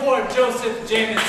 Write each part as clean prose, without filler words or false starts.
for Joseph Jameson.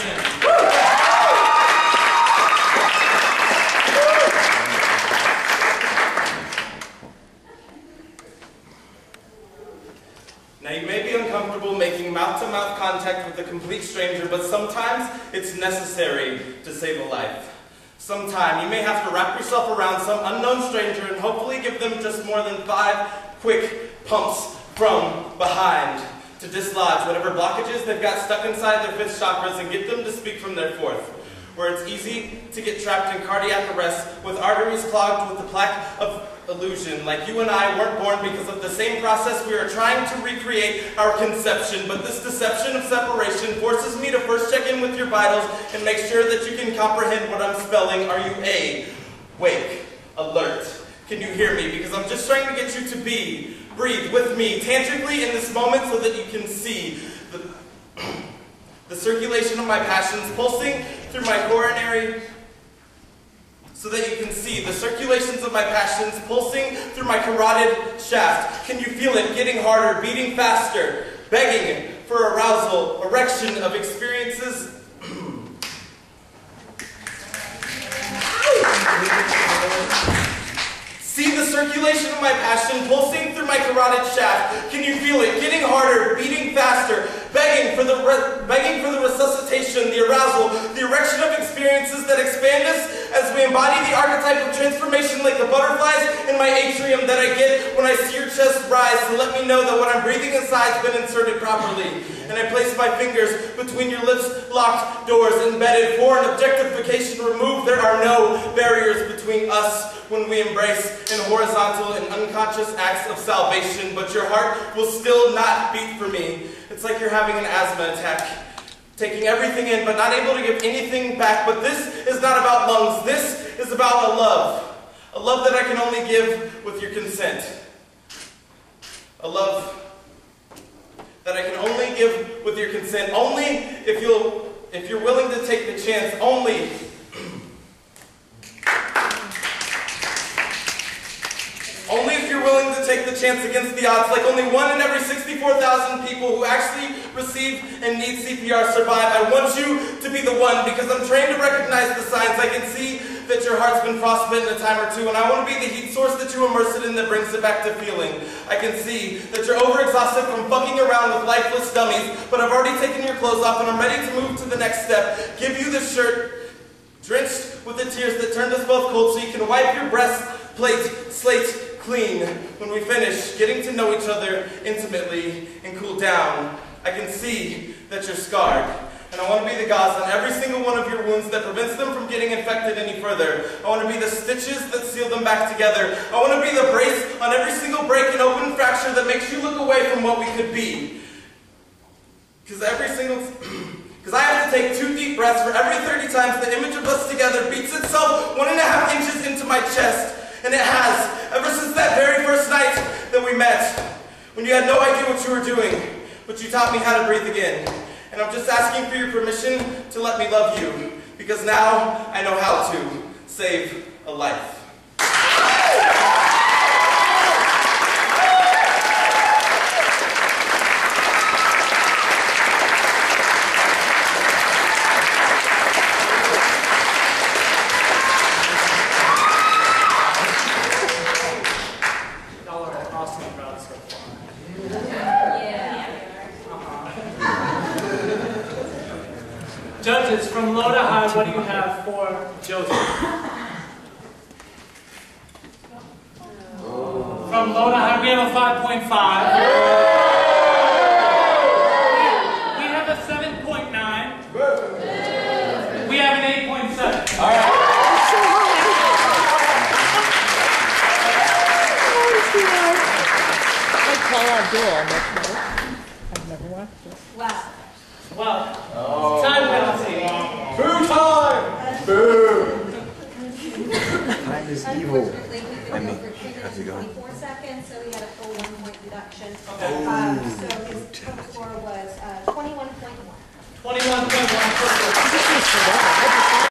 Now, you may be uncomfortable making mouth-to-mouth contact with a complete stranger, but sometimes it's necessary to save a life. Sometime you may have to wrap yourself around some unknown stranger and hopefully give them just more than 5 quick pumps from behind to dislodge whatever blockages they've got stuck inside their 5th chakras and get them to speak from their 4th. Where it's easy to get trapped in cardiac arrest with arteries clogged with the plaque of illusion. Like you and I weren't born because of the same process. We are trying to recreate our conception, but this deception of separation forces me to first check in with your vitals and make sure that you can comprehend what I'm spelling. Are you awake, alert? Can you hear me? Because I'm just trying to get you to breathe with me tangibly in this moment so that you can see the circulation of my passions pulsing through my coronary, so that you can see the circulations of my passions pulsing through my carotid shaft. Can you feel it getting harder, beating faster, begging for arousal, erection of experiences? See the circulation of my passion pulsing through my carotid shaft. Can you feel it getting harder, beating faster, begging for the resuscitation, the arousal, the erection of experiences that expand us as we embody the archetype of transformation like the butterflies in my atrium that I get when I see your chest rise to let me know that what I'm breathing inside has been inserted properly. And I place my fingers between your lips, locked doors embedded for an objectification removed. There are no barriers between us when we embrace in horizontal and unconscious acts of salvation, but your heart will still not beat for me. It's like you're having an asthma attack, taking everything in but not able to give anything back. But this is not about lungs. This is about a love that I can only give with your consent. A love that I can only give with your consent, only if you're willing to take the chance, only if you're willing to take the chance against the odds. Like only 1 in every 64,000 people who actually receive and need CPR survive. I want you to be the one because I'm trained to recognize the signs. I can see that your heart's been frostbitten a time or two, and I want to be the heat source that you immerse it in that brings it back to feeling. I can see that you're overexhausted from fucking around with lifeless dummies, but I've already taken your clothes off and I'm ready to move to the next step. Give you the shirt drenched with the tears that turned us both cold so you can wipe your breastplate, slate clean. When we finish getting to know each other intimately and cool down, I can see that you're scarred. And I want to be the gauze on every single one of your wounds that prevents them from getting infected any further. I want to be the stitches that seal them back together. I want to be the brace on every single break and open fracture that makes you look away from what we could be. Because I have to take 2 deep breaths for every 30 times the image of us together beats itself 1.5 inches into my chest. And it has, ever since that very first night that we met, when you had no idea what you were doing, but you taught me how to breathe again. And I'm just asking for your permission to let me love you, because now I know how to save a life. Judges, from low to high, what do you have for Joseph? From low to high, we have a 5.5. We have a 7.9. We have an 8.7. All right. I've never watched it. Wow. Well, time penalty. Boo time! Boo! Time is evil. Unfortunately, we I could mean, go for 3 how's minutes it and going? 24 seconds, so he had a full 1-point reduction. Okay. So his total score was 21.1. 21.1.